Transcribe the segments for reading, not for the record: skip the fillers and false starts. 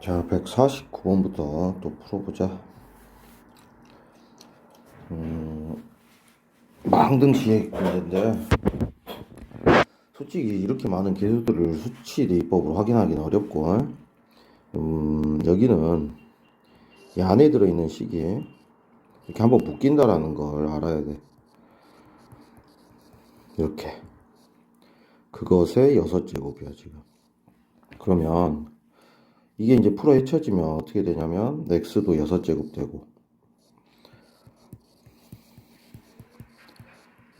자, 149번부터 또 풀어보자. 망등식 문제인데, 솔직히 이렇게 많은 개수들을 수치 대입법으로 확인하기는 어렵고, 여기는 이 안에 들어있는 식이 이렇게 한번 묶인다라는 걸 알아야 돼. 이렇게. 그것의 6제곱이야, 지금. 그러면 이게 이제 풀어 헤쳐지면 어떻게 되냐면, x도 6제곱 되고,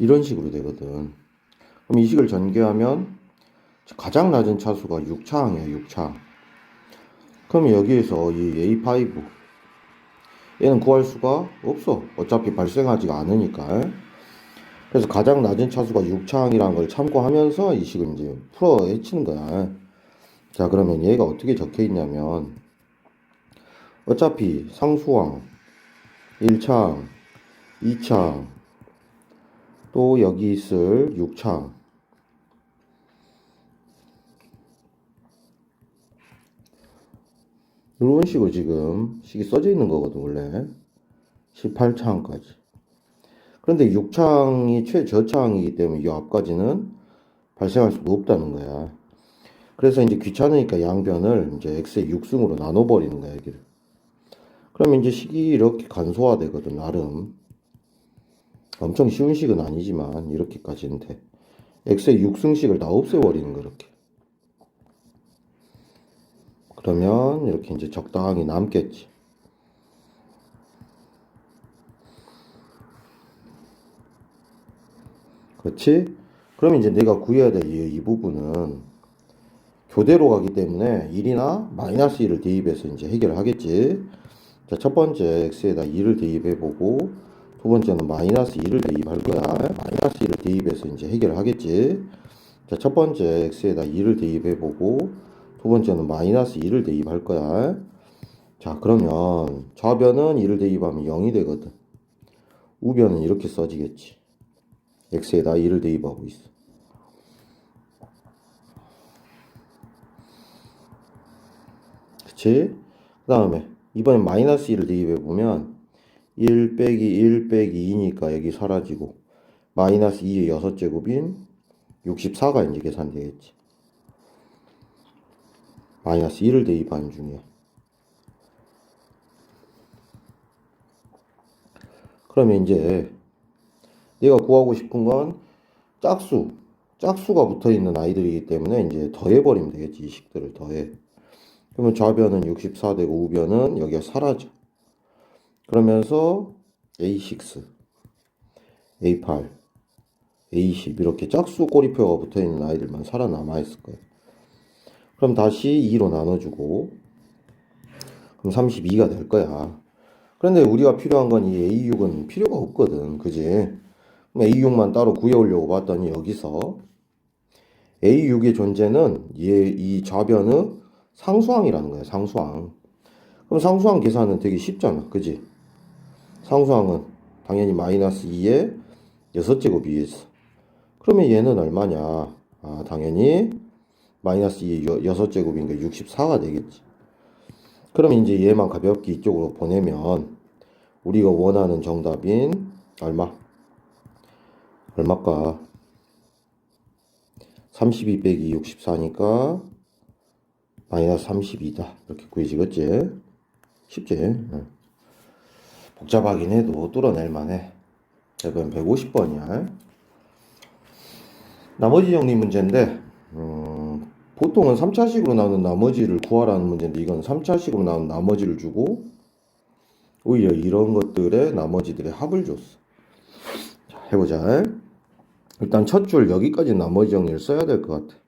이런 식으로 되거든. 그럼 이 식을 전개하면 가장 낮은 차수가 6차항이에요. 6차항. 그럼 여기에서 이 A5 얘는 구할 수가 없어. 어차피 발생하지가 않으니까. 그래서 가장 낮은 차수가 6차항이라는 걸 참고하면서 이 식을 이제 풀어 헤치는 거야. 자, 그러면 얘가 어떻게 적혀 있냐면, 어차피 상수항 1차항 2차항 또 여기 있을 6차항, 이런 식으로 지금 식이 써져 있는 거거든, 원래. 18차항까지. 그런데 6차항이 최저차항이기 때문에 이 앞까지는 발생할 수가 없다는 거야. 그래서 이제 귀찮으니까 양변을 이제 x의 6승으로 나눠버리는 거야, 여기를. 그러면 이제 식이 이렇게 간소화되거든, 나름. 엄청 쉬운 식은 아니지만, 이렇게까지는 돼. x의 6승식을 다 없애버리는 거, 이렇게. 그러면 이렇게 이제 적당히 남겠지. 그렇지? 그럼 이제 내가 구해야 될 이 부분은 교대로 가기 때문에 1이나 마이너스 1을 대입해서 이제 해결을 하겠지. 자, 첫 번째 x에다 2를 대입해보고, 두 번째는 마이너스 2를 대입할 거야. 마이너스 2를 대입해서 이제 해결을 하겠지. 자, 첫 번째 x에다 2를 대입해보고, 두 번째는 마이너스 2를 대입할 거야. 자, 그러면 좌변은 2를 대입하면 0이 되거든. 우변은 이렇게 써지겠지. x에다 2를 대입하고 있어. 그치? 그 다음에 이번엔 마이너스 1을 대입해보면 1 빼기 1 빼기 2니까 여기 사라지고, 마이너스 2의 6제곱인 64가 이제 계산되겠지. 마이너스 1을 대입하는 중이야. 그러면 이제 내가 구하고 싶은 건 짝수가 붙어 있는 아이들이기 때문에 이제 더해버리면 되겠지. 이 식들을 더해. 그러면 좌변은 64 되고 우변은 여기가 사라져. 그러면서 A6, A8, A10 이렇게 짝수 꼬리표가 붙어 있는 아이들만 살아남아 있을 거예요. 그럼 다시 2로 나눠주고, 그럼 32가 될 거야. 그런데 우리가 필요한 건 이 A6은 필요가 없거든. 그지? 그럼 A6만 따로 구해오려고 봤더니 여기서 A6의 존재는 이 좌변의 상수항이라는 거야. 상수항. 그럼 상수항 계산은 되게 쉽잖아. 그지? 상수항은 당연히 마이너스 2에 6제곱 위에 있어. 그러면 얘는 얼마냐? 아, 당연히 마이너스 2의 6제곱이니까 64가 되겠지. 그러면 이제 얘만 가볍게 이쪽으로 보내면 우리가 원하는 정답인 얼마까? 32 빼기 64니까 마이너스 32다. 이렇게 구해지겠지? 쉽지? 복잡하긴 해도 뚫어낼 만해. 이번 150번이야. 나머지 정리 문제인데, 보통은 3차식으로 나오는 나머지를 구하라는 문제인데, 이건 3차식으로 나오는 나머지를 주고 오히려 이런 것들의 나머지들의 합을 줬어. 자, 해보자. 일단 첫 줄 여기까지 나머지 정리를 써야 될 것 같아.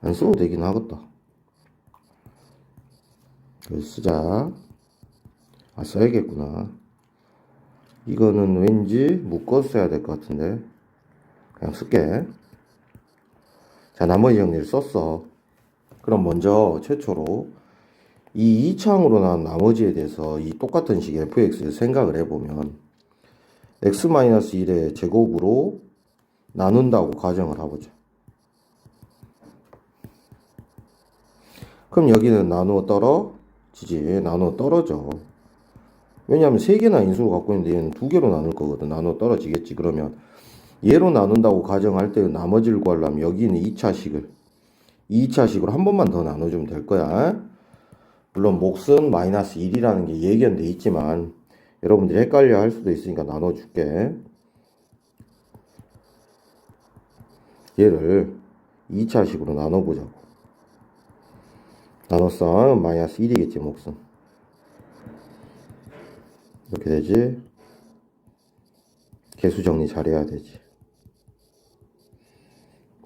안 써도 되긴 하겠다. 그래서 쓰자. 아, 써야겠구나. 이거는 왠지 묶어 써야 될 것 같은데 그냥 쓸게. 자, 나머지 정리를 썼어. 그럼 먼저 최초로 이 2차항으로 나온 나머지에 대해서 이 똑같은 식의 fx를 생각을 해보면 x-1의 제곱으로 나눈다고 가정을 해보자. 그럼 여기는 나누어 떨어지지. 나누어 떨어져. 왜냐하면 3개나 인수를 갖고 있는데 얘는 2개로 나눌 거거든. 나누어 떨어지겠지. 그러면 얘로 나눈다고 가정할 때 나머지를 구하려면 여기는 2차식으로 한 번만 더 나눠주면 될 거야. 물론 몫은 마이너스 1이라는 게 예견돼 있지만 여러분들이 헷갈려 할 수도 있으니까 나눠줄게. 얘를 2차식으로 나눠보자고. 나눴어. 마이너스 1이겠지 몫은. 이렇게 되지. 개수 정리 잘해야 되지.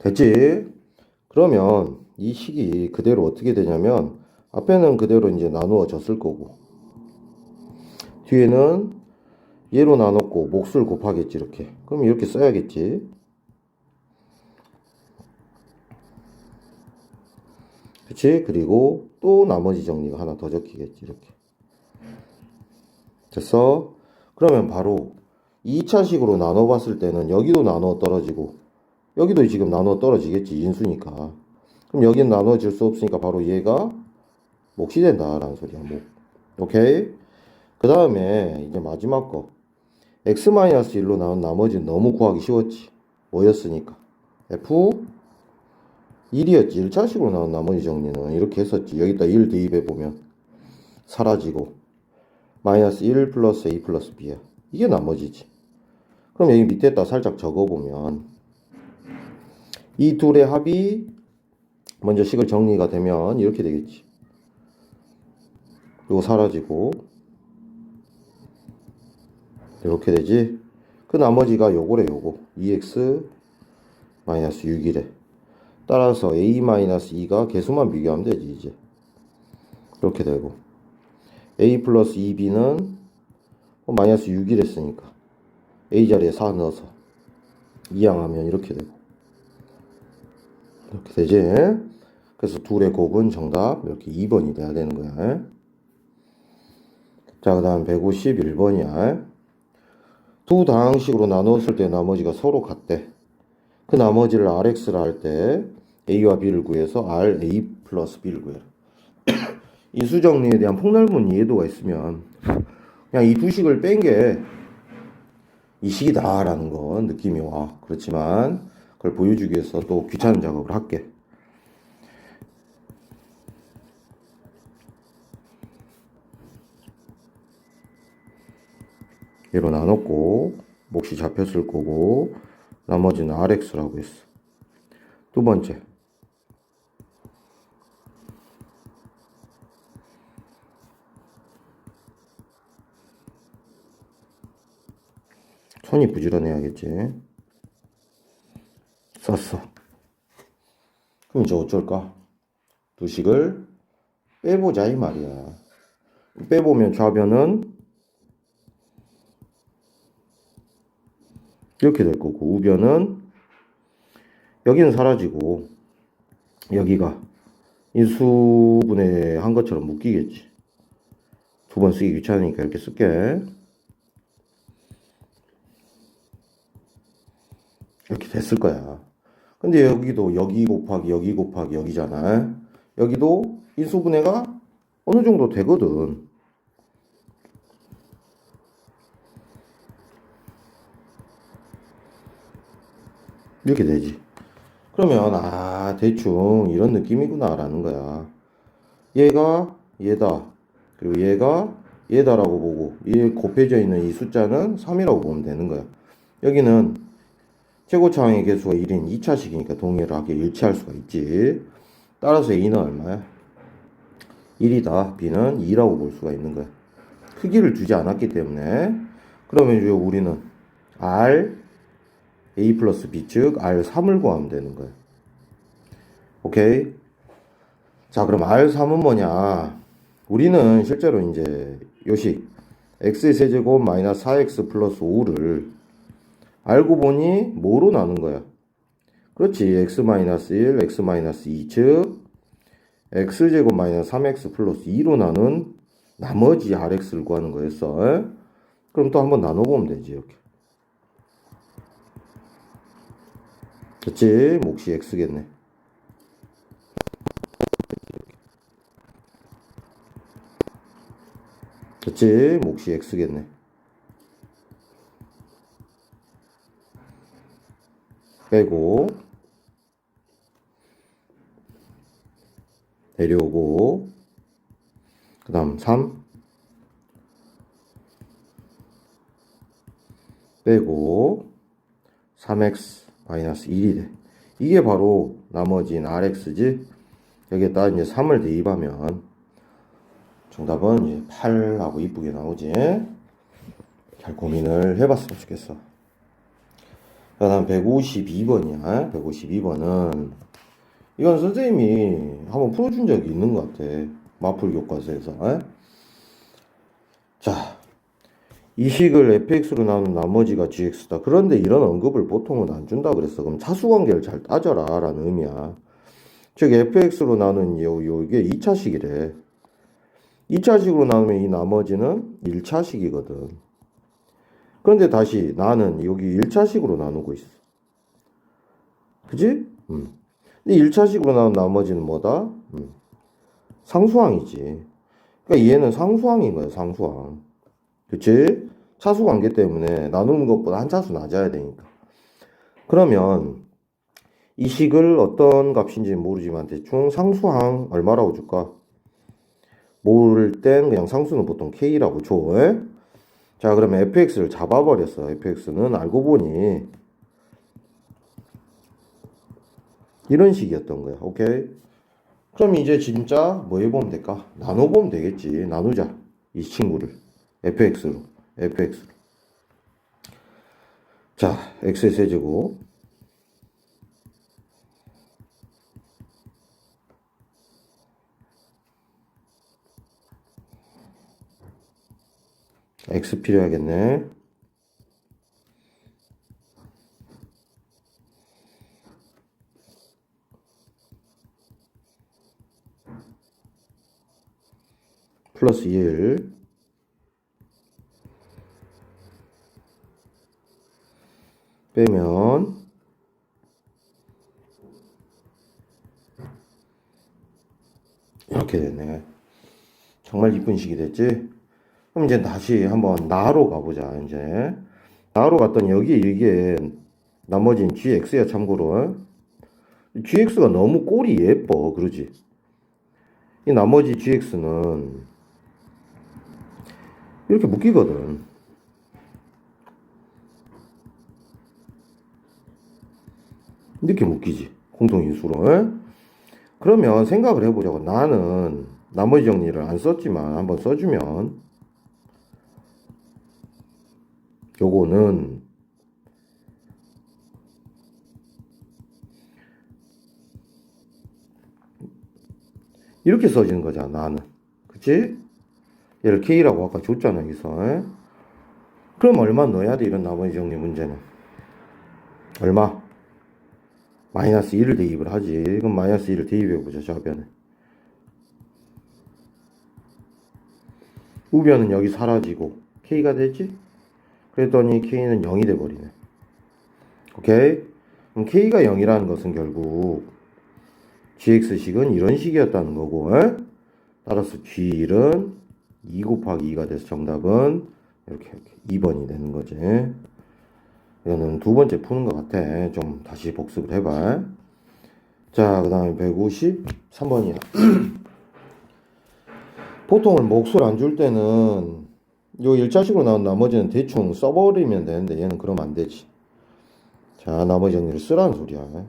됐지? 그러면 이 식이 그대로 어떻게 되냐면 앞에는 그대로 이제 나누어졌을 거고 뒤에는 얘로 나눴고 몫을 곱하겠지 이렇게. 그럼 이렇게 써야겠지. 그치? 그리고 또 나머지 정리가 하나 더 적히겠지 이렇게. 됐어? 그러면 바로 2차식으로 나눠봤을 때는 여기도 나눠 떨어지고 여기도 지금 나눠 떨어지겠지 인수니까. 그럼 여기는 나눠질 수 없으니까 바로 얘가 몫이 된다라는 소리야. 몫. 오케이? 그 다음에 이제 마지막 거 x-1로 나온 나머지는 너무 구하기 쉬웠지. 뭐였으니까 f 1이었지. 1차식으로 나온 나머지 정리는 이렇게 했었지. 여기다 1 대입해보면 사라지고 마이너스 1 플러스 a 플러스 b야. 이게 나머지지. 그럼 여기 밑에다 살짝 적어보면 이 둘의 합이 먼저 식을 정리가 되면 이렇게 되겠지. 이거 사라지고 이렇게 되지. 그 나머지가 요거래. 요거 2x 마이너스 6이래. 따라서 a-2가 개수만 비교하면 되지 이제. 이렇게 되고 a 플러스 2b는 마이너스 6이랬으니까 a 자리에 4 넣어서 이항하면 이렇게 되고 이렇게 되지. 그래서 둘의 곱은 정답 이렇게 2번이 돼야 되는 거야. 자, 그 다음 151번이야. 두 다항식으로 나누었을 때 나머지가 서로 같대. 그 나머지를 rx라 할 때 a와 b를 구해서 ra 플러스 b를 구해라. 인수정리에 대한 폭넓은 이해도가 있으면 그냥 이 두 식을 뺀 게 이 식이다 라는 건 느낌이 와. 그렇지만 그걸 보여주기 위해서 또 귀찮은 작업을 할게. 얘로 나눴고 몫이 잡혔을 거고 나머지는 rx라고 했어. 두 번째 손이 부지런해야겠지. 썼어. 그럼 이제 어쩔까? 두 식을 빼보자 이 말이야. 빼보면 좌변은 이렇게 될 거고 우변은 여기는 사라지고 여기가 인수분해 한 것처럼 묶이겠지. 두 번 쓰기 귀찮으니까 이렇게 쓸게. 이렇게 됐을 거야. 근데 여기도 여기 곱하기 여기 곱하기 여기잖아. 여기도 인수분해가 어느 정도 되거든. 이렇게 되지. 그러면 대충 이런 느낌이구나 라는 거야. 얘가 얘다. 그리고 얘가 얘다라고 보고 얘 곱해져 있는 이 숫자는 3이라고 보면 되는 거야. 여기는 최고차항의 개수가 1인 2차식이니까 동일하게 일치할 수가 있지. 따라서 A는 얼마야? 1이다. B는 2라고 볼 수가 있는 거야. 크기를 주지 않았기 때문에. 그러면 이제 우리는 R A 플러스 B 즉 R3을 구하면 되는 거야. 오케이? 자, 그럼 R3은 뭐냐? 우리는 실제로 이제 요식 x의 세제곱 마이너스 4x 플러스 5를 알고 보니 뭐로 나눈 거야? 그렇지. x-1, x-2 즉 x제곱 마이너스 3x 플러스 2로 나눈 나머지 rx를 구하는 거였어. 그럼 또 한번 나눠보면 되지. 이렇게. 그치? 몫이 x겠네. 그치? 몫이 x겠네. 빼고 내려오고 그 다음 3 빼고 3x 마이너스 1이 돼. 이게 바로 나머지인 rx지. 여기에다 이제 3을 대입하면 정답은 이제 8하고 이쁘게 나오지. 잘 고민을 해봤으면 좋겠어. 그 다음 152번이야. 152번은 이건 선생님이 한번 풀어준 적이 있는 것 같아. 마풀 교과서에서. 자, 이 식을 fx로 나눈 나머지가 gx다. 그런데 이런 언급을 보통은 안 준다 그랬어. 그럼 차수관계를 잘 따져라 라는 의미야. 즉 fx로 나눈 이게 2차식이래. 2차식으로 나누면 이 나머지는 1차식이거든. 그런데 다시 나는 여기 1차식으로 나누고 있어. 그지? 근데 1차식으로 나눈 나머지는 뭐다? 상수항이지. 그러니까 얘는 상수항인 거야, 상수항. 그치? 차수 관계 때문에 나누는 것보다 한 차수 낮아야 되니까. 그러면 이 식을 어떤 값인지 모르지만 대충 상수항 얼마라고 줄까? 모를 땐 그냥 상수는 보통 k라고 줘. 자, 그러면 fx를 잡아버렸어. fx는 알고 보니 이런 식이었던 거야. 오케이? 그럼 이제 진짜 뭐 해보면 될까? 나눠보면 되겠지. 나누자. 이 친구를. fx로. 자, x의 세제곱. x 필요하겠네. 플러스 1 빼면 이렇게 되네. 정말 이쁜 식이 됐지? 그럼 이제 다시 한번 나로 가보자. 이제 나로 갔더니 여기 이게 나머지는 gx야. 참고로 gx가 너무 꼴이 예뻐. 그러지? 이 나머지 gx는 이렇게 묶이거든. 이렇게 묶이지. 공통인수로. 그러면 생각을 해보자고. 나는 나머지 정리를 안 썼지만 한번 써주면 요거는 이렇게 써지는 거잖아. 나는. 그치? 얘를 k라고 아까 줬잖아. 여기서. 그럼 얼마 넣어야 돼? 이런 나머지 정리 문제는. 얼마? 마이너스 1을 대입을 하지. 그럼 마이너스 1을 대입해보자. 좌변에. 우변은 여기 사라지고 k가 되지? 그랬더니 k는 0이 돼버리네. 오케이? 그럼 k가 0이라는 것은 결국 gx식은 이런 식이었다는 거고. 따라서 g1은 2 곱하기 2가 돼서 정답은 이렇게 2번이 되는 거지. 이거는 두 번째 푸는 것 같아. 좀 다시 복습을 해봐. 자, 그 다음에 153번이야. 보통은 몫을 안 줄 때는 요 1차식으로 나온 나머지는 대충 써버리면 되는데 얘는 그러면 안 되지. 자, 나머지 정리를 쓰라는 소리야.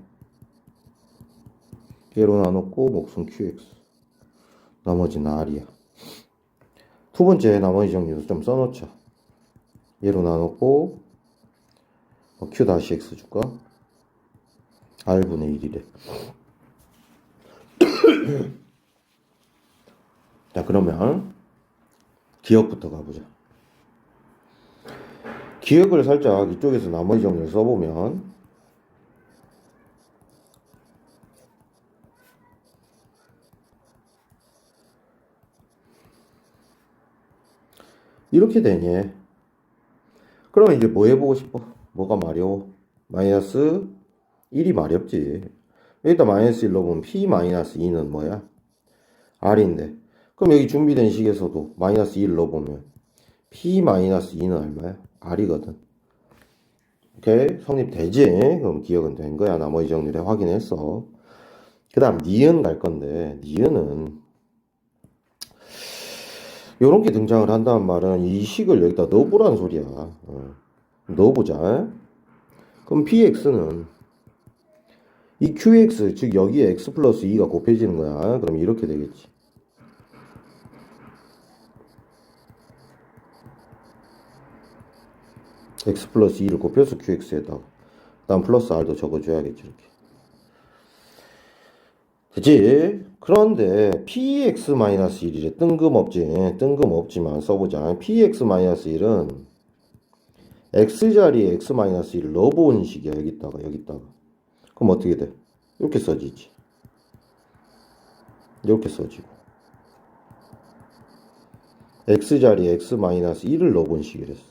얘로 나눴고 몫은 qx. 나머지는 r이야. 두 번째 나머지 정리도 좀 써놓자. 얘로 나눴고 q 다시 x 줄까? r분의 1이래. 자, 그러면 기억부터 가보자. 기억을 살짝 이쪽에서 나머지 정리를 써보면 이렇게 되니. 그러면 이제 뭐 해보고 싶어? 뭐가 마려워? 마이너스 1이 마렵지. 여기다 마이너스 1 넣으면 p 마이너스 2는 뭐야? r인데 그럼 여기 준비된 식에서도 마이너스 2를 넣어보면 P 마이너스 2는 얼마야? R이거든. 오케이? 성립되지? 그럼 기억은 된 거야. 나머지 정리를 확인했어. 그 다음 니은 갈 건데 니은은 요런 게 등장을 한다는 말은 이 식을 여기다 넣어보라는 소리야. 넣어보자. 그럼 px는 이 qx 즉 여기에 x 플러스 2가 곱해지는 거야. 그럼 이렇게 되겠지. x 플러스 2를 곱해서 qx에다가 다음 플러스 r도 적어줘야겠지. 이렇게 그치? 그런데 px-1이래. 뜬금없지. 뜬금없지만 써보자. px-1은 x자리에 x-1을 넣어보는 식이야. 여기다가 그럼 어떻게 돼? 이렇게 써지지. 이렇게 써지고 x자리에 x-1을 넣어본 식이랬어.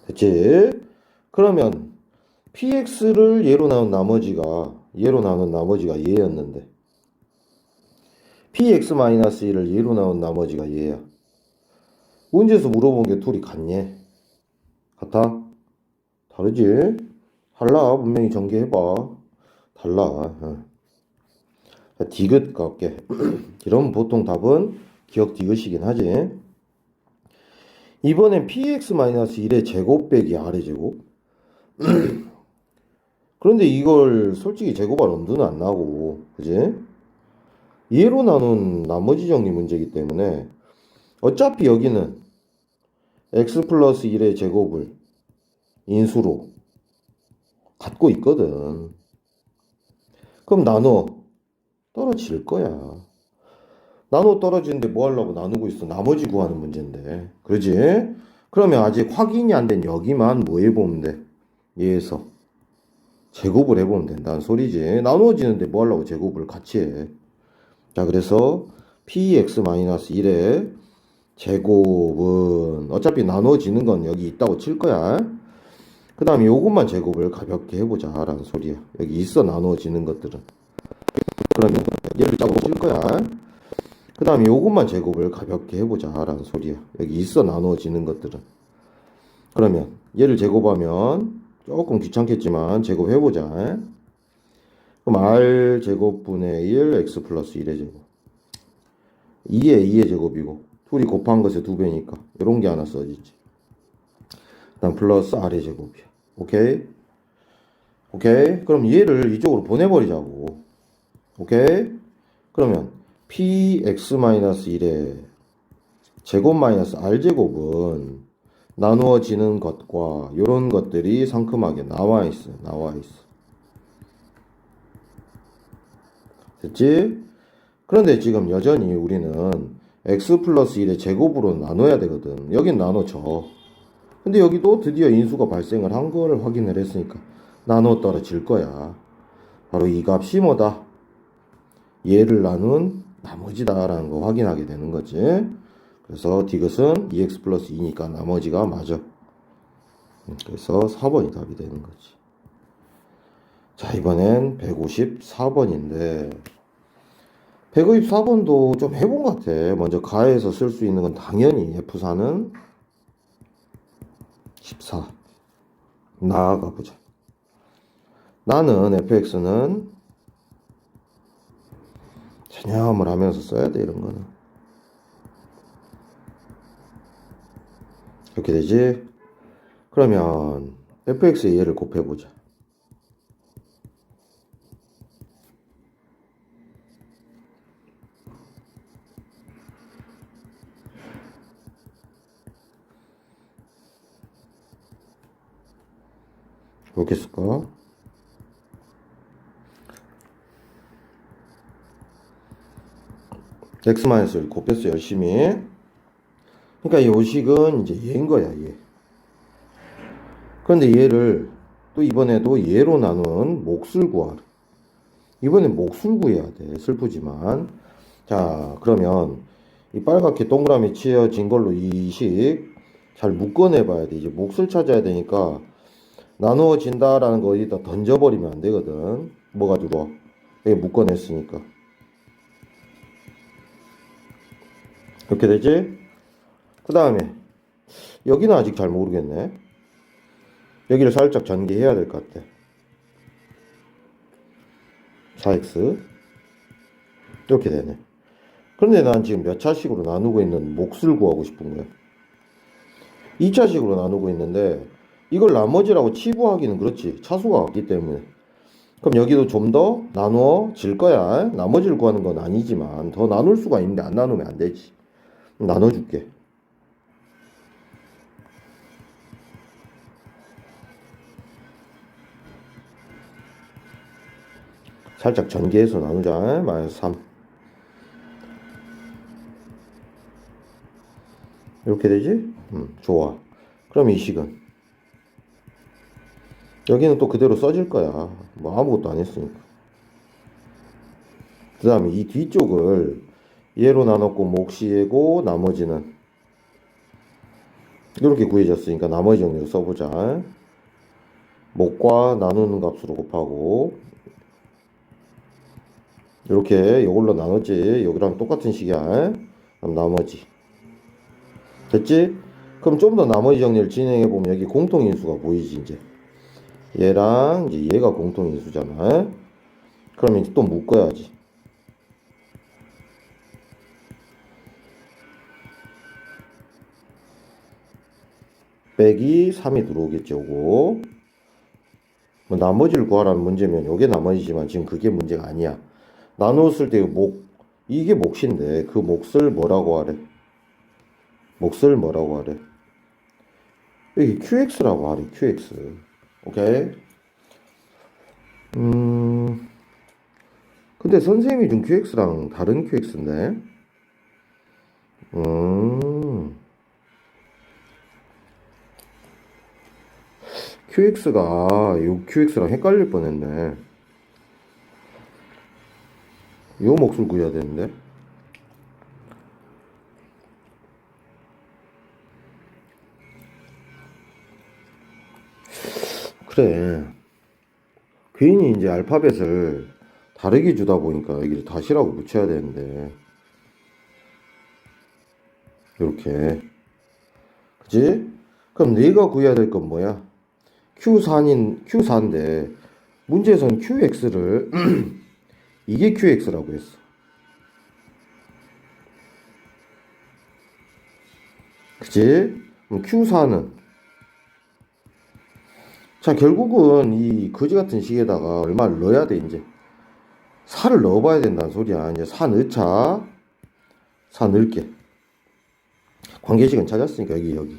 됐지? 그러면 px를 얘로 나눈 나머지가 얘였는데 px-1을 얘로 나눈 나머지가 얘야. 문제에서 물어본 게 둘이 같니? 같아? 다르지? 달라. 분명히 전개해봐. 달라. 디귿 갈게. 이러면 보통 답은 기억 디귿이긴 하지. 이번엔 px-1의 제곱 빼기 r의 제곱. 그런데 이걸 솔직히 제곱할 엄두는 안 나고, 그지? 얘로 나눈 나머지 정리 문제이기 때문에 어차피 여기는 x 플러스 1의 제곱을 인수로 갖고 있거든. 그럼 나눠 떨어질 거야. 나눠 떨어지는데 뭐 하려고 나누고 있어? 나머지 구하는 문제인데. 그러지? 그러면 아직 확인이 안 된 여기만 뭐 해보면 돼? 얘에서 제곱을 해보면 된다는 소리지. 나누어지는데 뭐 하려고 제곱을 같이 해. 자, 그래서 px-1의 제곱은 어차피 나누어지는 건 여기 있다고 칠 거야. 그 다음에 요것만 제곱을 가볍게 해보자 라는 소리야. 여기 있어 나누어지는 것들은. 그러면 얘를 짜고 칠 거야. 그 다음에 요것만 제곱을 가볍게 해보자 라는 소리야. 여기 있어 나누어지는 것들은. 그러면 얘를 제곱하면 조금 귀찮겠지만 제곱해보자. 그럼 r 제곱분의 1 x 플러스 1의 제곱 2의 제곱이고 둘이 곱한 것의 2배니까 이런 게 하나 써지지. 그 다음 플러스 r의 제곱이야. 오케이? 오케이? 그럼 얘를 이쪽으로 보내버리자고. 오케이? 그러면 px-1의 제곱 마이너스 r제곱은 나누어지는 것과 이런 것들이 상큼하게 나와 있어. 됐지? 그런데 지금 여전히 우리는 x 플러스 1의 제곱으로 나눠야 되거든. 여긴 나눠져. 근데 여기도 드디어 인수가 발생을 한 거를 확인을 했으니까 나눠 떨어질 거야. 바로 이 값이 뭐다? 얘를 나눈 나머지다라는 거 확인하게 되는 거지. 그래서 디귿은 2x 플러스 2니까 나머지가 맞아. 그래서 4번이 답이 되는 거지. 자, 이번엔 154번인데 154번도 좀 해본 것 같아. 먼저 가에서 쓸 수 있는 건 당연히 F4는 14. 나아가 보자. 나는 fx는 전념을 하면서 써야 돼. 이런 거는 이렇게 되지. 그러면 fx의 얘를 곱해보자. 어떻게 쓸까? x-를 곱했어 열심히. 그러니까 이 요식은 이제 얘인 거야, 얘. 그런데 얘를 또 이번에도 얘로 나눈 몫을 구하래. 이번엔 몫을 구해야 돼. 슬프지만. 자, 그러면 이 빨갛게 동그라미 치어진 걸로 이 식 잘 묶어내 봐야 돼. 이제 몫을 찾아야 되니까 나누어진다라는 거 어디다 던져버리면 안 되거든. 뭐 가지고 여기 묶어냈으니까. 이렇게 되지? 그 다음에 여기는 아직 잘 모르겠네. 여기를 살짝 전개해야 될 것 같아. 4x 이렇게 되네. 그런데 난 지금 몇 차식으로 나누고 있는 몫을 구하고 싶은 거야. 2차식으로 나누고 있는데 이걸 나머지라고 치부하기는 그렇지. 차수가 같기 때문에. 그럼 여기도 좀 더 나누어질 거야. 나머지를 구하는 건 아니지만 더 나눌 수가 있는데 안 나누면 안 되지. 나눠줄게. 살짝 전개해서 나누자. 마이너스 3 이렇게 되지? 좋아. 그럼 이 식은 여기는 또 그대로 써질 거야. 뭐 아무것도 안 했으니까. 그 다음에 이 뒤쪽을 얘로 나눴고 몫이 얘고 나머지는 이렇게 구해졌으니까 나머지 정리로 써보자. 몫과 나누는 값으로 곱하고 이렇게 이걸로 나눴지. 여기랑 똑같은 식이야. 그럼 나머지 됐지? 그럼 좀 더 나머지 정리를 진행해 보면 여기 공통인수가 보이지. 이제 얘랑 이제 얘가 공통인수잖아. 그럼 이제 또 묶어야지. 빼기 3이 들어오겠지. 요거 뭐 나머지를 구하라는 문제면 요게 나머지지만 지금 그게 문제가 아니야. 나누었을 때 이게 몫인데 그 몫을 뭐라고 하래? 몫을 뭐라고 하래? 여기 QX라고 하래. QX. 오케이. 근데 선생님이 준 QX랑 다른 QX인데. QX가 요 QX랑 헷갈릴 뻔했네. 요 몫을 구해야 되는데. 그래. 괜히 이제 알파벳을 다르게 주다 보니까 여기를 다시라고 붙여야 되는데. 이렇게. 그치? 그럼 내가 구해야 될 건 뭐야? Q4인데 문제에선 QX를 이게 QX라고 했어. 그치? 그럼 Q4는 자 결국은 이 거지 같은 식에다가 얼마를 넣어야 돼 이제 4를 넣어봐야 된다는 소리야. 이제 4 넣자. 4 넣을게. 관계식은 찾았으니까 여기.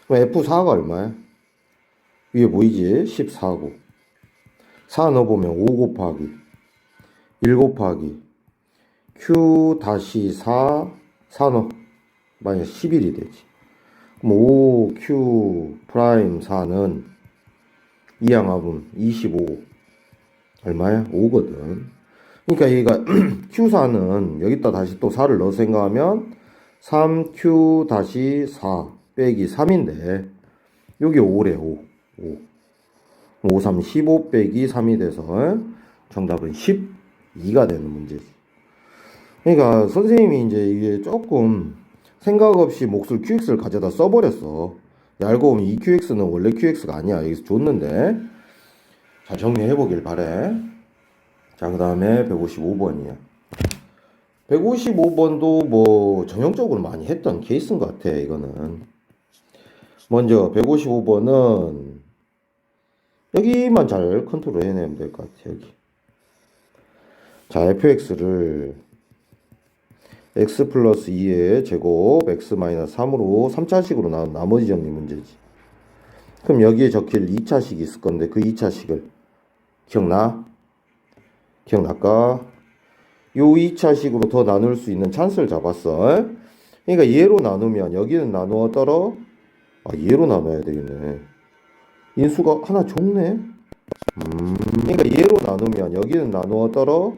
그럼 F4가 얼마야? 위에 보이지? 14고 4 넣어보면 5 곱하기 1 곱하기 Q 다시 4 4 넣어 만약 11이 되지. 그럼 5Q 프라임 4는 이항합은 25 얼마야? 5거든. 그러니까 얘가 Q4는 여기다 다시 또 4를 넣어 생각하면 3Q 다시 4 빼기 3인데 여기 5래 5 5 3 15 빼기 3이 돼서 정답은 12가 되는 문제지. 그러니까 선생님이 이제 이게 조금 생각 없이 몫을 QX를 가져다 써버렸어. 알고 보면 이 QX는 원래 QX가 아니야. 여기서 줬는데 잘 정리해 보길 바래. 자, 그 다음에 155번이야. 155번도 뭐 전형적으로 많이 했던 케이스인 것 같아. 이거는 먼저 155번은 여기만 잘 컨트롤 해내면 될 것 같아. 여기 자 fx를 x 플러스 2의 제곱 x 마이너스 3으로 3차식으로 나온 나머지 정리 문제지. 그럼 여기에 적힐 2차식이 있을 건데 그 2차식을 기억나? 기억날까? 요 2차식으로 더 나눌 수 있는 찬스를 잡았어. 그러니까 얘로 나누면 여기는 나누어 떨어 얘로 나눠야 되겠네. 인수가 하나 적네. 그러니까 얘로 나누면 여기는 나누어 떨어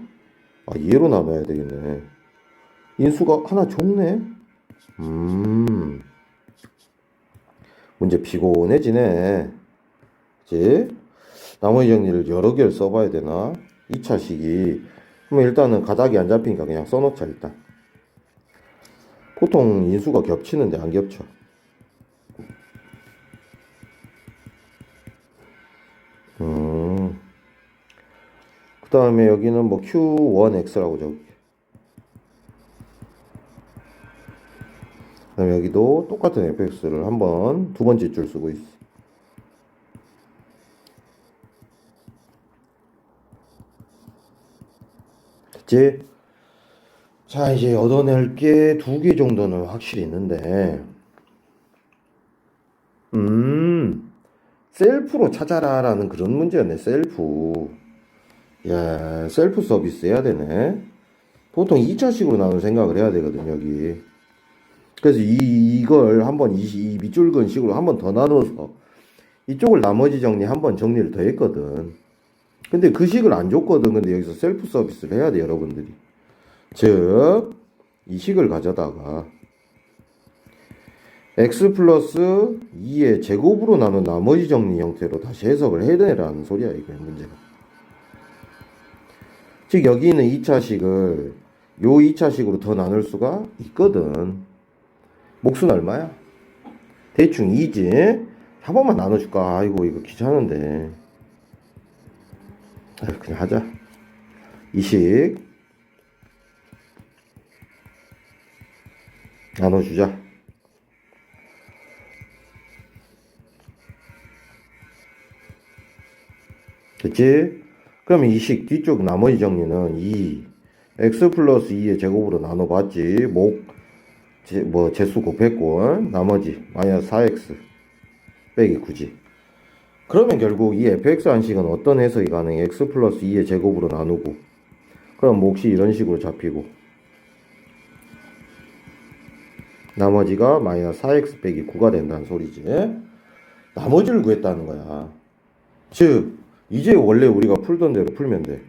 얘로 나눠야 되겠네. 인수가 하나 적네. 문제 피곤해지네. 그치? 나머지 정리를 여러 개를 써봐야 되나? 2차식이. 그러면 일단은 가닥이 안 잡히니까 그냥 써놓자, 일단. 보통 인수가 겹치는데 안 겹쳐. 그 다음에 여기는 뭐 Q1X라고 적을게. 그 다음에 여기도 똑같은 fx를 한번 두 번째 줄 쓰고 있어. 됐지? 자, 이제 얻어낼 게 두 개 정도는 확실히 있는데, 셀프로 찾아라라는 그런 문제였네, 셀프. 야, 셀프 서비스 해야 되네. 보통 2차식으로 나눈 생각을 해야 되거든, 여기. 그래서 이걸 한번 이 밑줄근 식으로 한번 더 나눠서 이쪽을 나머지 정리 한번 정리를 더 했거든. 근데 그 식을 안 줬거든. 근데 여기서 셀프 서비스를 해야 돼, 여러분들이. 즉, 이 식을 가져다가 x 플러스 2의 제곱으로 나눈 나머지 정리 형태로 다시 해석을 해내라는 소리야, 이거 문제가. 즉, 여기 있는 2차식을 요 2차식으로 더 나눌 수가 있거든. 몫은 얼마야? 대충 2지? 한 번만 나눠줄까? 아이고, 이거 귀찮은데. 아유, 그냥 하자. 이식 나눠주자. 됐지? 그러면 이식 뒤쪽 나머지 정리는 2 x 플러스 2의 제곱으로 나눠봤지. 제수 곱했고 나머지 마이너스 4x 빼기 9지. 그러면 결국 이 fx 한식은 어떤 해석이 가능해? x 플러스 2의 제곱으로 나누고 그럼 몫이 이런 식으로 잡히고 나머지가 마이너스 4x 빼기 9가 된다는 소리지. 나머지를 구했다는 거야. 즉 이제 원래 우리가 풀던 대로 풀면 돼.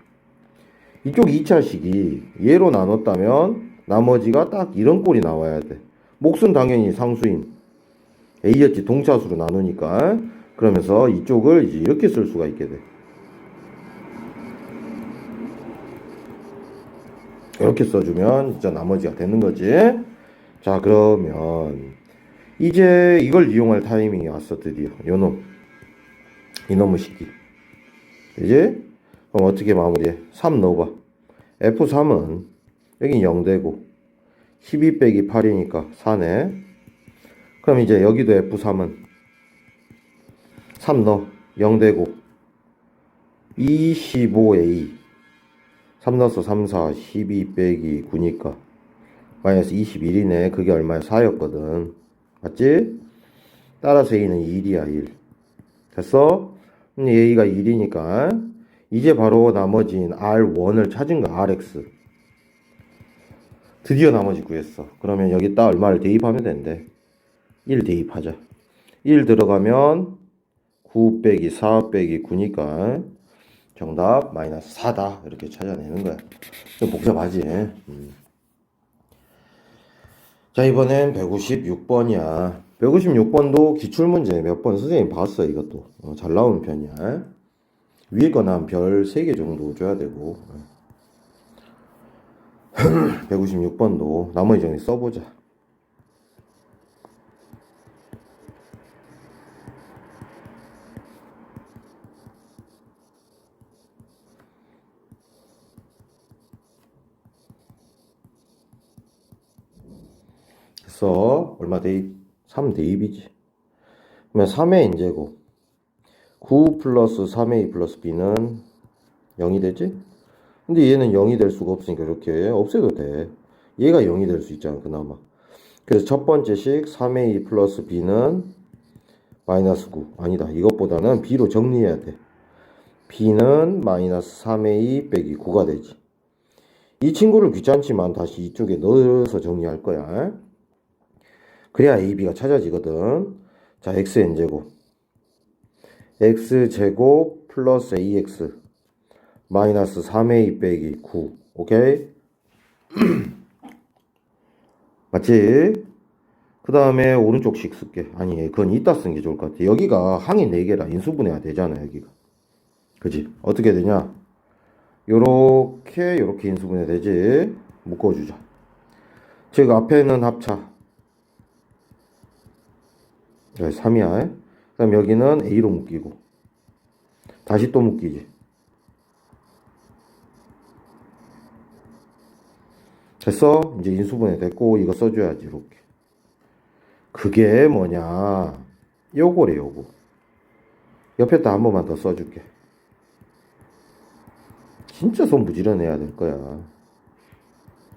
이쪽 2차식이 얘로 나눴다면 나머지가 딱 이런 꼴이 나와야 돼. 몫은 당연히 상수인 A였지. 동차수로 나누니까. 그러면서 이쪽을 이제 이렇게 쓸 수가 있게 돼. 이렇게 써주면 진짜 나머지가 되는 거지. 자, 그러면 이제 이걸 이용할 타이밍이 왔어. 드디어 요놈 이놈의 시기. 이제 그럼 어떻게 마무리해? 3 넣어봐. F3은 여기 0 되고 12 빼기 8이니까 4네. 그럼 이제 여기도 F3은 3 넣어. 0 되고 25A 3 넣어서 3, 4, 12 빼기 9니까 마이너스 21이네. 그게 얼마야? 4였거든. 맞지? 따라서 A는 1이야. 1 됐어? A가 1이니까 이제 바로 나머지인 R1을 찾은 거야. RX 드디어 나머지 구했어. 그러면 여기다 얼마를 대입하면 된대? 1 대입하자. 1 들어가면 9 빼기 4 빼기 9니까 정답 마이너스 4다. 이렇게 찾아내는 거야. 복잡하지? 자, 이번엔 156번이야. 156번도 기출문제 몇 번 선생님 봤어. 이것도 잘 나오는 편이야. 위에 거는 한 별 3개 정도 줘야 되고 156번도 나머지 정리 써보자. 그래서 얼마 대입? 3 대입이지. 그러면 3의 인제곱 9 플러스 3a 플러스 b는 0이 되지? 근데 얘는 0이 될 수가 없으니까 이렇게 없애도 돼. 얘가 0이 될 수 있잖아, 그나마. 그래서 첫 번째 식 3a 플러스 b는 마이너스 9. 아니다. 이것보다는 b로 정리해야 돼. b는 마이너스 3a 빼기 9가 되지. 이 친구를 귀찮지만 다시 이쪽에 넣어서 정리할 거야. 그래야 ab가 찾아지거든. 자, xn제곱 x제곱 플러스 ax 마이너스 3a 빼기 9. 오케이? 맞지? 그 다음에 오른쪽식 쓸게. 아니, 그건 이따 쓰는 게 좋을 것 같아. 여기가 항이 4개라 인수분해가 되잖아, 여기가. 그지? 어떻게 되냐? 요렇게 인수분해 되지? 묶어주자. 즉 앞에는 합차 3이야. 그 다음 여기는 A로 묶이고 다시 또 묶이지. 됐어? 이제 인수분해 됐고 이거 써줘야지. 이렇게. 그게 뭐냐, 요거래. 요거 옆에다 한 번만 더 써줄게. 진짜 손 부지런해야 될 거야.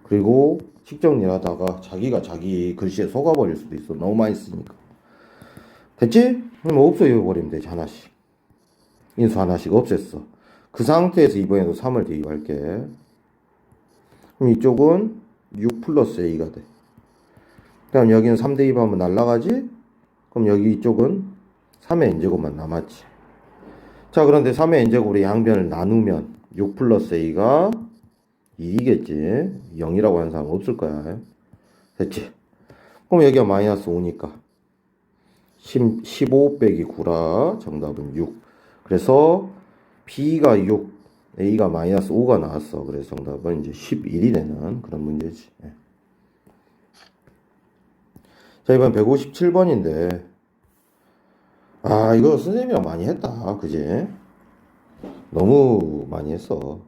그리고 식정리를 하다가 자기가 자기 글씨에 속아버릴 수도 있어. 너무 많이 쓰니까. 됐지? 그럼 없애버리면 되지. 하나씩. 인수 하나씩 없앴어. 그 상태에서 이번에도 3을 대입할게. 그럼 이쪽은 6 플러스 A가 돼. 그 다음 여기는 3 대입하면 날라가지? 그럼 여기 이쪽은 3의 n제곱만 남았지. 자, 그런데 3의 n제곱으로 양변을 나누면 6 플러스 A가 2겠지. 0이라고 하는 사람 없을 거야. 됐지? 그럼 여기가 마이너스 5니까 15 빼기 9라. 정답은 6. 그래서 B가 6, A가 마이너스 5가 나왔어. 그래서 정답은 이제 11이 되는 그런 문제지. 자, 이번 157번인데, 아, 이거 선생님이랑 많이 했다. 그지? 너무 많이 했어.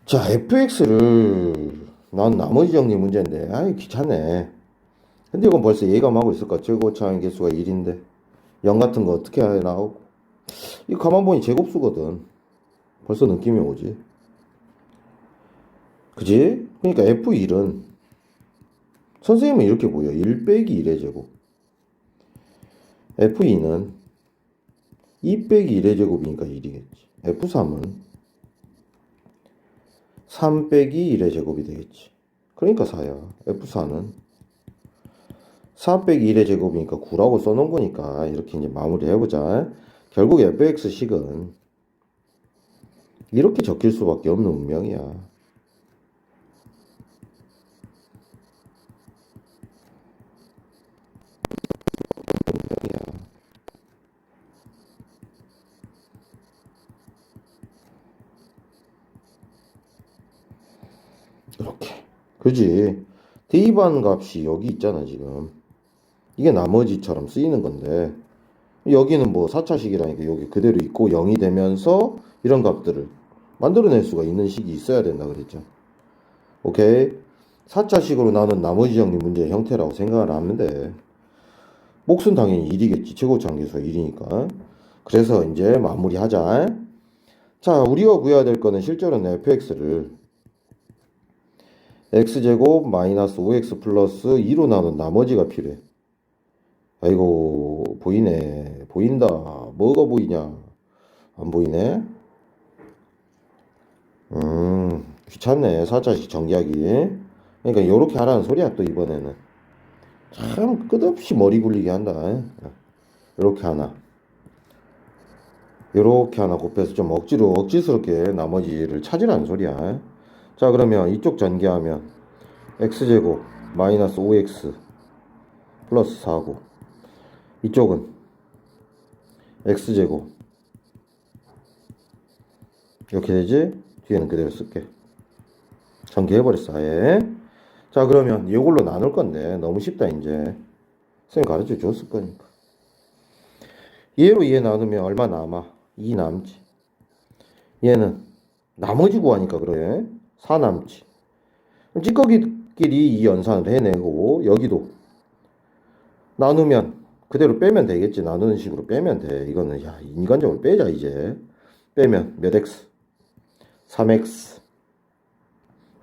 자, fx를, 난 나머지 정리 문제인데, 아이, 귀찮네. 근데 이건 벌써 예감하고 있을 거야. 최고차항 개수가 1인데. 0 같은 거 어떻게 나오고. 이거 가만 보니 제곱수거든. 벌써 느낌이 오지. 그지? 그러니까 f1은, 선생님은 이렇게 보여. 1 빼기 1의 제곱. f2는 2 빼기 1의 제곱이니까 1이겠지. f3은 3 빼기 1의 제곱이 되겠지. 그러니까 4야. f4는 4 빼기 1의 제곱이니까 9라고 써놓은 거니까 이렇게 이제 마무리 해보자. 결국 fx식은 이렇게 적힐 수밖에 없는 운명이야. 이렇게. 그지? 대입한 값이 여기 있잖아, 지금. 이게 나머지처럼 쓰이는 건데, 여기는 뭐 4차식이라니까 여기 그대로 있고 0이 되면서 이런 값들을 만들어낼 수가 있는 식이 있어야 된다 그랬죠. 오케이. 4차식으로 나눈 나머지 정리 문제의 형태라고 생각을 하는데, 몫은 당연히 1이겠지. 최고차항 계수가 1이니까. 그래서 이제 마무리하자. 자, 우리가 구해야 될 거는 실제로는 fx를 x제곱 마이너스 5x 플러스 2로 나눈 나머지가 필요해. 아이고, 보이네. 보인다. 뭐가 보이냐? 안 보이네? 귀찮네. 4차식 전개하기. 그러니까 요렇게 하라는 소리야, 또 이번에는. 참 끝없이 머리 굴리게 한다. 요렇게 하나. 요렇게 하나 곱해서 좀 억지스럽게 나머지를 찾으라는 소리야. 자, 그러면 이쪽 전개하면 x제곱 마이너스 5x 플러스 4고, 이쪽은 x제곱 이렇게 되지? 뒤에는 그대로 쓸게. 전개해버렸어, 아예. 자, 그러면 이걸로 나눌 건데 너무 쉽다. 이제 선생님 가르쳐 줬을 거니까. 얘로 얘 나누면 얼마 남아? 2 남지. 얘는 나머지 구하니까 그래. 4 남지. 그럼 찌꺼기끼리 이 연산을 해내고, 여기도 나누면 그대로 빼면 되겠지. 나누는 식으로 빼면 돼. 이거는 야, 인간적으로 빼자. 이제 빼면 몇 x? 3x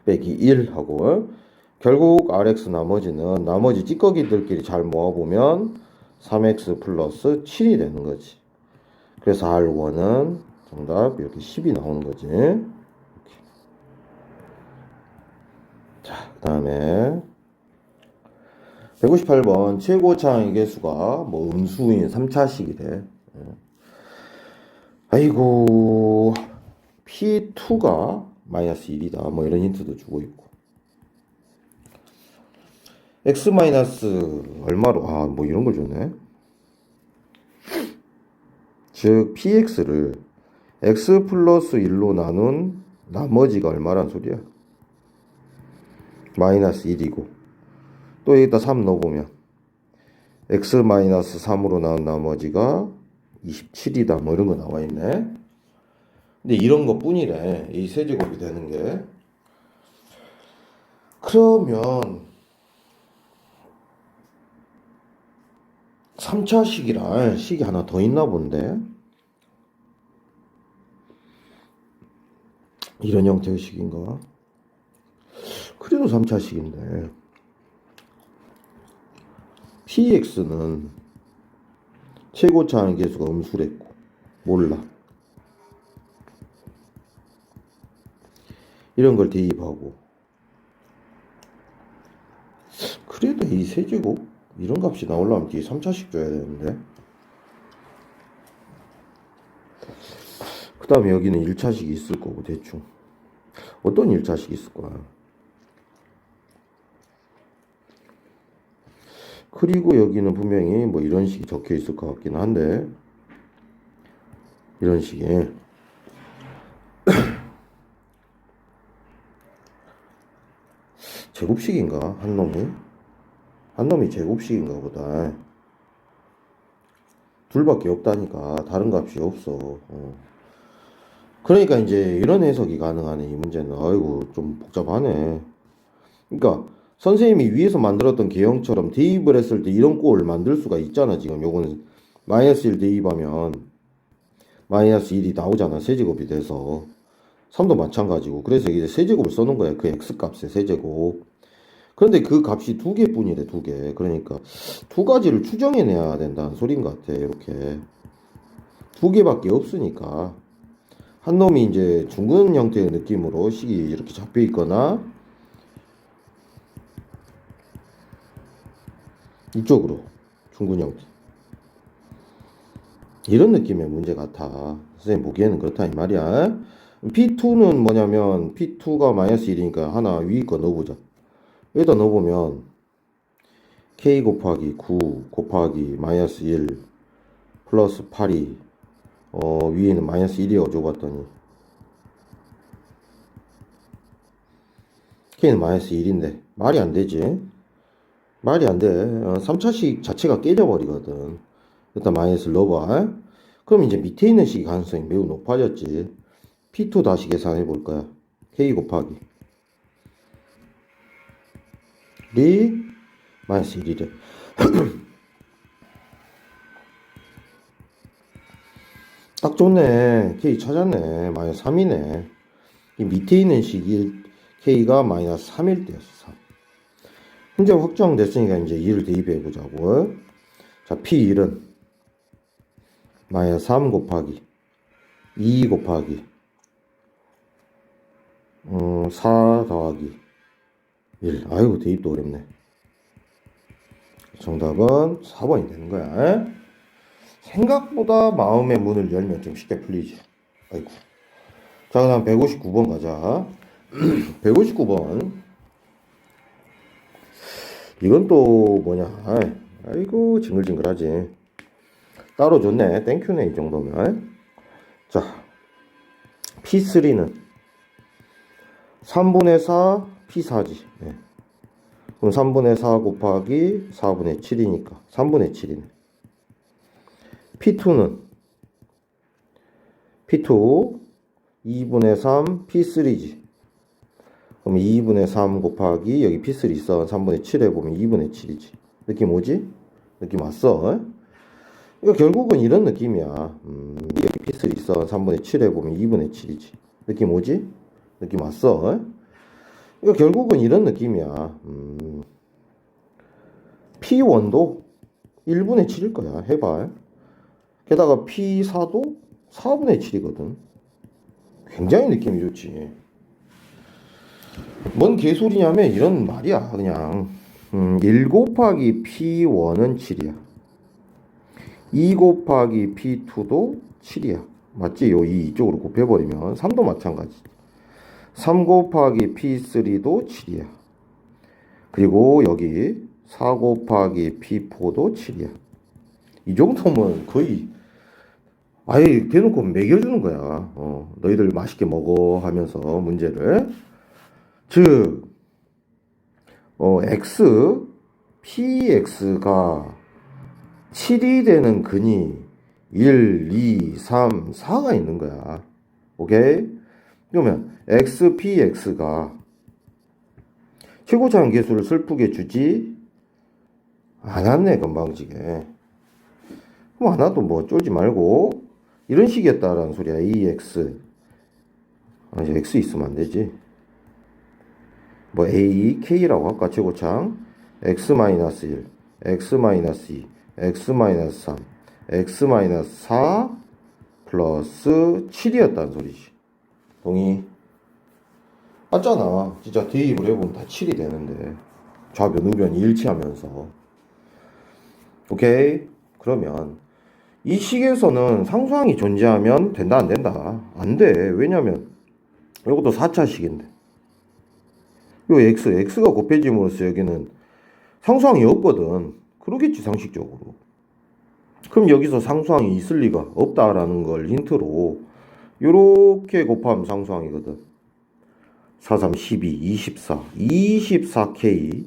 빼기 1 하고, 결국 rx 나머지는 나머지 찌꺼기들끼리 잘 모아보면 3x 플러스 7이 되는 거지. 그래서 r1은 정답 이렇게 10이 나오는 거지. 이렇게. 자, 그 다음에 158번 최고차항의 개수가 뭐 음수인 3차식이래. 아이고, P2가 마이너스 1이다. 뭐 이런 힌트도 주고 있고. X 마이너스 얼마로, 아, 뭐 이런 걸 주네. 즉, PX를 X 플러스 1로 나눈 나머지가 얼마란 소리야? 마이너스 1이고 또 여기다 3 넣어보면 x 마이너스 3으로 나온 나머지가 27이다 뭐 이런 거 나와 있네. 근데 이런 것 뿐이래 이 세제곱이 되는 게. 그러면 3차 식이라 식이 하나 더 있나 본데. 이런 형태의 식인가? 그래도 3차 식인데 px는 최고차항의 개수가 음수랬고 몰라. 이런 걸 대입하고 그래도 이 세제곱 이런 값이 나오려면 뒤에 3차식 줘야 되는데. 그 다음에 여기는 1차식이 있을 거고 대충 어떤 1차식이 있을 거야. 그리고 여기는 분명히 뭐 이런 식이 적혀 있을 것 같긴 한데 이런 식의 제곱식인가 한 놈이 제곱식인가 보다. 둘밖에 없다니까 다른 값이 없어. 그러니까 이제 이런 해석이 가능하네 이 문제는. 아이고 좀 복잡하네. 그러니까 선생님이 위에서 만들었던 개형처럼 대입을 했을 때 이런 꼴을 만들 수가 있잖아. 지금 요거는 마이너스 1 대입하면 마이너스 1이 나오잖아. 세제곱이 돼서 3도 마찬가지고. 그래서 이제 세제곱을 써놓은 거야. 그 x값의 세제곱. 그런데 그 값이 두 개뿐이래. 두 개. 그러니까 두 가지를 추정해내야 된다는 소린 것 같아. 이렇게 두 개밖에 없으니까 한 놈이 이제 둥근 형태의 느낌으로 식이 이렇게 잡혀 있거나 이쪽으로 둥근 형태 이런 느낌의 문제 같아. 선생님 보기에는 그렇다 이 말이야. P2는 뭐냐면 P2가 마이너스 1이니까 하나 위에 거 넣어보자. 여기다 넣어보면 K 곱하기 9 곱하기 마이너스 1 플러스 8이 위에는 마이너스 1이라고 줘봤더니 K는 마이너스 1인데 말이 안 되지. 말이 안 돼. 3차식 자체가 깨져버리거든. 일단 마이너스를 넣어봐. 그럼 이제 밑에 있는 식이 가능성이 매우 높아졌지. P2 다시 계산해 볼 거야. K 곱하기 리 마이너스 1이래. 딱 좋네. K 찾았네. 마이너스 3이네. 이 밑에 있는 식이 K가 마이너스 3일 때였어. 3. 현재 확정됐으니까 이제 2를 대입해 보자고. 자, P1은 마이너스 3 곱하기 2 곱하기 4 더하기 1. 아이고 대입도 어렵네. 정답은 4번이 되는 거야. 생각보다 마음의 문을 열면 좀 쉽게 풀리지. 아이고. 자, 그다음 159번 가자. 159번. 이건 또 뭐냐? 아이고 징글징글하지. 따로 줬네. 땡큐네 이 정도면. 자, P3는 3분의 4 P4지. 네. 그럼 3분의 4 곱하기 4분의 7이니까 3분의 7이네. P2는 P2 2분의 3 P3지. 그럼 2분의 3 곱하기 여기 P3 있어. 3분의 7 해보면 2분의 7이지. 느낌 오지? 느낌 왔어? 이거 결국은 이런 느낌이야. 여기 P3 있어. 3분의 7 해보면 2분의 7이지. 느낌 오지? 느낌 왔어? 이거 결국은 이런 느낌이야. P1도 1분의 7일 거야. 해봐. 게다가 P4도 4분의 7이거든. 굉장히 느낌이 좋지. 뭔 개소리냐면 이런 말이야. 그냥 1 곱하기 P1은 7이야. 2 곱하기 P2도 7이야. 맞지? 요 이쪽으로 곱해버리면 3도 마찬가지. 3 곱하기 P3도 7이야. 그리고 여기 4 곱하기 P4도 7이야. 이 정도면 거의 아예 대놓고 매겨주는 거야. 너희들 맛있게 먹어 하면서 문제를. 즉 x, px가 7이 되는 근이 1, 2, 3, 4가 있는 거야. 오케이? 그러면 x, px가 최고차항 계수를 슬프게 주지 않았네, 건방지게. 그럼 하나도 뭐 쫄지 말고 이런 식이었다라는 소리야. ax. 이제 x 있으면 안 되지. 뭐 a, k라고 할까? 최고차항 x-1, x-2, x-3, x-4 플러스 7이었다는 소리지. 동의? 맞잖아. 진짜 대입을 해보면 다 7이 되는데 좌변 우변이 일치하면서. 오케이? 그러면 이 식에서는 상수항이 존재하면 된다 안 된다? 안 돼. 왜냐면 이것도 4차식인데 요 x가 곱해짐으로써 여기는 상수항이 없거든. 그러겠지 상식적으로. 그럼 여기서 상수항이 있을 리가 없다라는 걸 힌트로 요렇게 곱하면 상수항이거든. 4, 3, 12, 24, 24K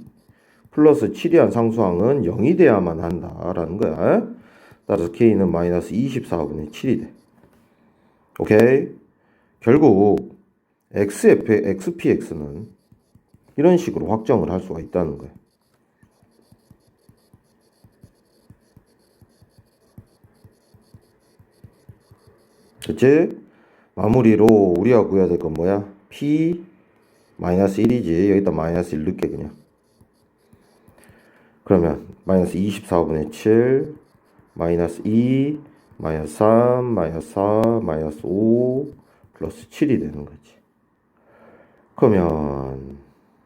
플러스 7이 한 상수항은 0이 돼야만 한다라는 거야. 따라서 K는 마이너스 24분의 7이 돼. 오케이? 결국 XPX는 이런 식으로 확정을 할 수가 있다는 거야. 그치? 마무리로 우리가 구해야 될 건 뭐야? P 마이너스 1이지. 여기다 마이너스 1 넣게 그냥. 그러면 마이너스 24분의 7 마이너스 2 마이너스 3 마이너스 4 마이너스 5 플러스 7이 되는 거지. 그러면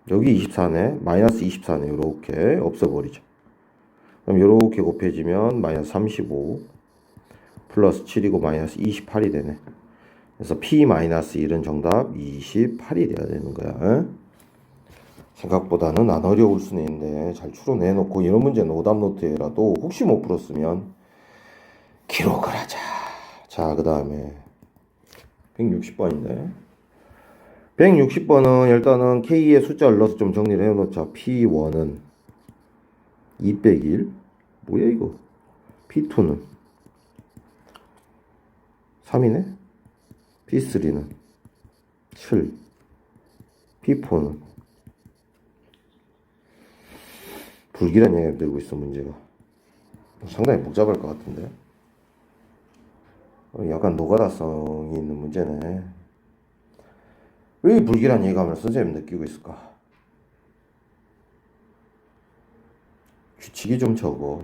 여기 24네. 마이너스 24네. 이렇게 없애버리죠. 그럼 이렇게 곱해지면 마이너스 35 플러스 7이고 마이너스 28이 되네. 그래서 P-1은 정답 28이 돼야 되는 거야. 생각보다는 안 어려울 수는 있는데 잘 추론해놓고 이런 문제는 오답 노트에라도 혹시 못 풀었으면 기록을 하자. 자, 그 다음에 160번인데 160번은 일단은 K의 숫자를 넣어서 좀 정리를 해놓자. P1은 2 빼기 1 뭐야 이거. P2는 3이네. P3는 7 P4는 불길한 얘기가 들고 있어. 문제가 상당히 복잡할 것 같은데 약간 노가다성이 있는 문제네. 왜 불길한 예감을 선생님 느끼고 있을까? 규칙이 좀 적어.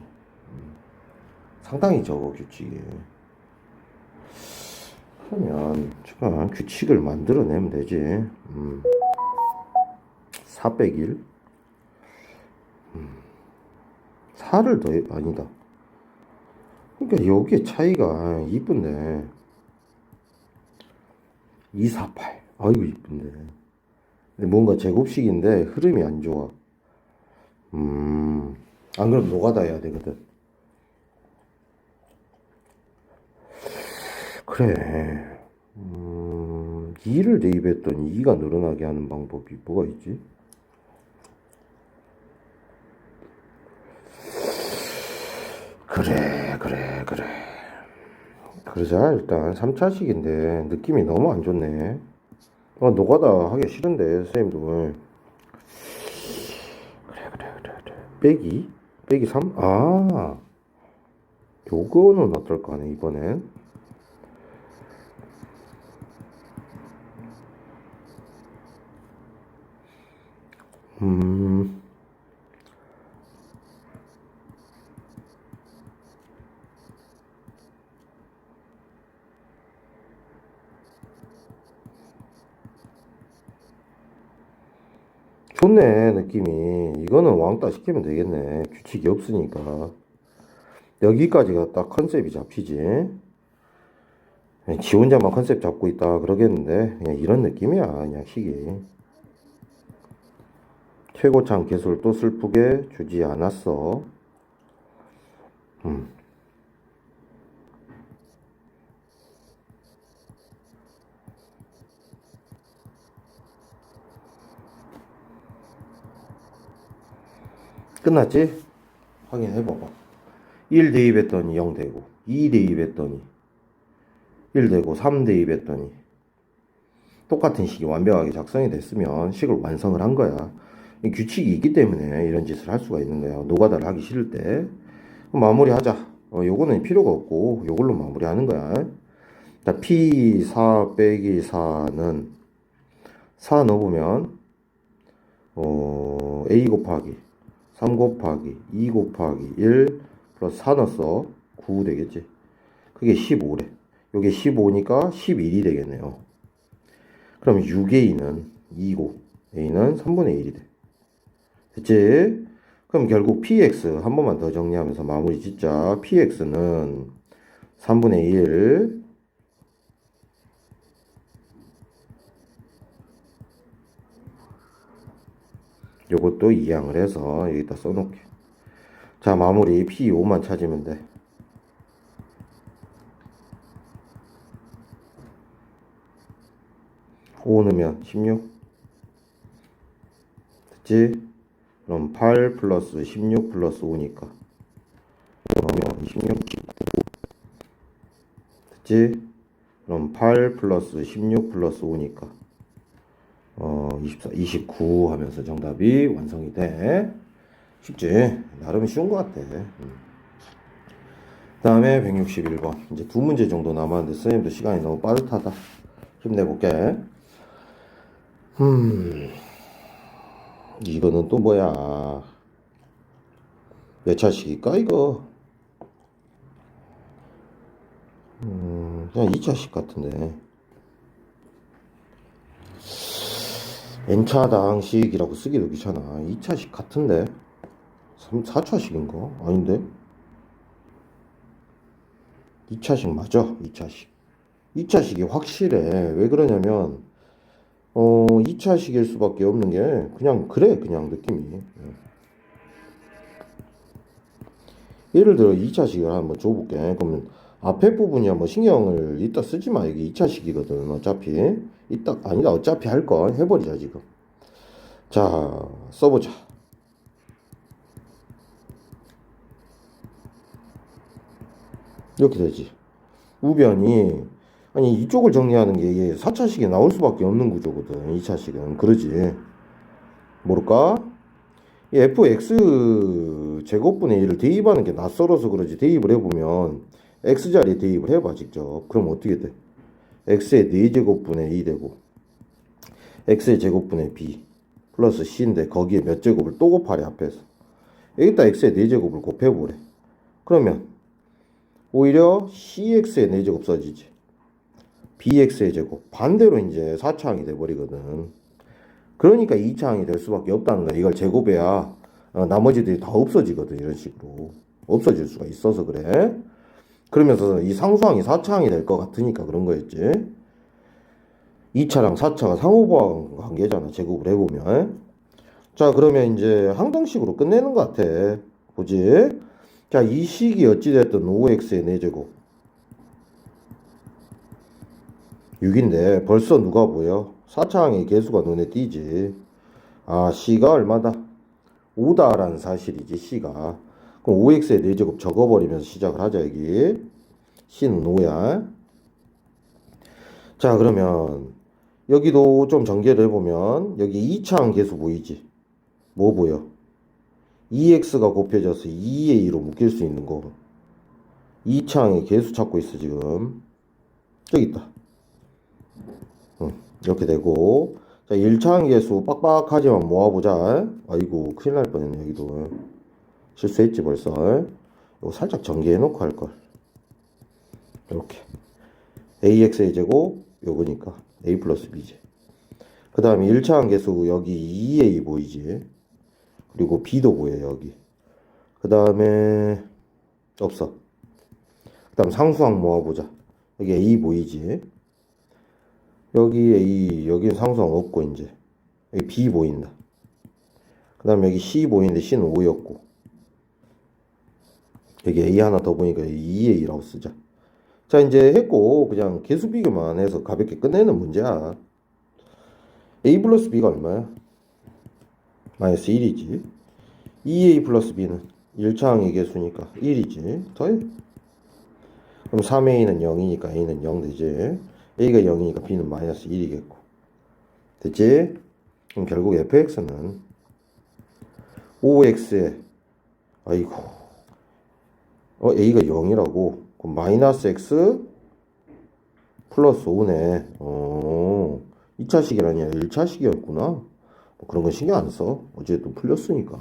상당히 적어 규칙이. 그러면 제가 규칙을 만들어내면 되지. 4 빼기 1 4를 더해. 아니다. 그러니까 여기에 차이가 이쁜데 2, 4, 8 아이고 이쁜데 근데 뭔가 제곱식인데 흐름이 안 좋아. 안 그러면 노가다 해야 되거든. 그래. 2를 대입했더니 2가 늘어나게 하는 방법이 뭐가 있지? 그래. 그러자. 일단 3차식인데 느낌이 너무 안 좋네. 노가다 하기 싫은데 선생님도. 그래. 빼기 3? 아, 요거는 어떨까 하네 이번엔. 좋네 느낌이. 이거는 왕따 시키면 되겠네. 규칙이 없으니까. 여기까지가 딱 컨셉이 잡히지. 지 혼자만 컨셉 잡고 있다 그러겠는데 그냥 이런 느낌이야. 그냥 식이. 최고창 개수를 또 슬프게 주지 않았어. 끝났지? 확인해봐봐. 1 대입했더니 0 되고, 2 대입했더니 1 되고, 3 대입했더니 똑같은 식이 완벽하게 작성이 됐으면 식을 완성을 한 거야. 규칙이 있기 때문에 이런 짓을 할 수가 있는 거야. 노가다를 하기 싫을 때. 마무리하자. 요거는 필요가 없고 요걸로 마무리하는 거야. 자, P4 빼기 4는 4 넣어보면 A 곱하기 3 곱하기 2 곱하기 1 플러스 4 넣었어. 9 되겠지. 그게 15래. 요게 15니까 11이 되겠네요. 그럼 6A는 2고 A는 3분의 1이 돼. 됐지? 그럼 결국 PX 한 번만 더 정리하면서 마무리 짓자. PX는 3분의 1 요것도 이항을 해서 여기다 써놓게. 자, 마무리 P5만 찾으면 돼. 5 넣으면 16. 됐지? 그럼 8 플러스 16 플러스 5니까 그러면 26. 됐지? 그럼 8 플러스 16 플러스 5니까 24, 29 하면서 정답이 완성이 돼. 쉽지? 나름 쉬운 것 같아. 다음에 161번. 이제 두 문제 정도 남았는데 선생님도 시간이 너무 빠듯하다. 힘내볼게. 이거는 또 뭐야? 몇 차식일까 이거? 그냥 2차식 같은데. n차당식이라고 쓰기도 귀찮아. 2차식 같은데? 4차식인가? 아닌데? 2차식 맞아. 2차식. 2차식이 확실해. 왜 그러냐면 2차식일 수밖에 없는 게 그냥 그래. 그냥 느낌이. 예를 들어 2차식을 한번 줘볼게. 그러면 앞에 부분이야 뭐 신경을 이따 쓰지 마. 이게 2차식이거든. 어차피 이따 아니다. 어차피 할 거 해버리자 지금. 자, 써보자. 이렇게 되지. 우변이 아니 이쪽을 정리하는 게 이게 4차식이 나올 수밖에 없는 구조거든. 2차식은 그러지. 모를까? 이 fx 제곱분의 1을 대입하는 게 낯설어서 그러지. 대입을 해보면 x자리에 대입을 해봐 직접. 그럼 어떻게 돼? x의 4제곱분의 2 되고 x의 제곱분의 b 플러스 c인데 거기에 몇 제곱을 또 곱하래 앞에서. 여기다 x의 4제곱을 곱해보래. 그러면 오히려 cx의 4제곱 써지지. bx의 제곱 반대로 이제 4차항이 돼버리거든. 그러니까 2차항이 될 수밖에 없다는 거야. 이걸 제곱해야 나머지들이 다 없어지거든. 이런 식으로 없어질 수가 있어서 그래. 그러면서 이 상수항이 4차항이 될 것 같으니까 그런 거였지. 2차랑 4차가 상호보완 관계잖아. 제곱을 해보면. 자, 그러면 이제 항등식으로 끝내는 것 같아. 보지? 자, 이 식이 어찌됐든 5x의 4제곱 6인데 벌써 누가 보여? 4차항의 개수가 눈에 띄지. 아, C가 얼마다? 5다라는 사실이지. C가. 그럼 5x의 4제곱 적어버리면서 시작을 하자. 여기 C는 5야. 자, 그러면 여기도 좀 전개를 해보면 여기 2차항 개수 보이지? 뭐 보여? 2x가 곱해져서 2a로 묶일 수 있는 거. 2차항의 개수 찾고 있어 지금. 저기 있다. 이렇게 되고. 자, 1차항 개수 빡빡하지만 모아보자. 아이고 큰일 날 뻔했네. 여기도 실수했지 벌써. 이거 살짝 전개해 놓고 할걸. 이렇게 ax의 제곱 요거니까 a 플러스 b지. 그 다음에 1차항 개수 여기 2a 보이지. 그리고 b도 보여 여기. 그 다음에 없어. 그 다음 상수항 모아보자. 여기 a 보이지. 여기 a 여기 상수항 없고 이제 여기 b 보인다. 그 다음에 여기 c 보이는데 c는 5였고 여기 a 하나 더 보니까 2a라고 쓰자. 자, 이제 했고 그냥 개수 비교만 해서 가볍게 끝내는 문제야. a 플러스 b가 얼마야? 마이너스 1이지. 2a 플러스 b는 1차항의 개수니까 1이지. 더해. 그럼 3a는 0이니까 a는 0 되지. a가 0이니까 b는 마이너스 1이겠고. 됐지? 그럼 결국 fx는 5x에 아이고 a가 0이라고. 그럼 마이너스 x 플러스 5네. 2차식이 아니라 1차식이었구나. 뭐 그런 건 신경 안 써. 어쨌든 풀렸으니까.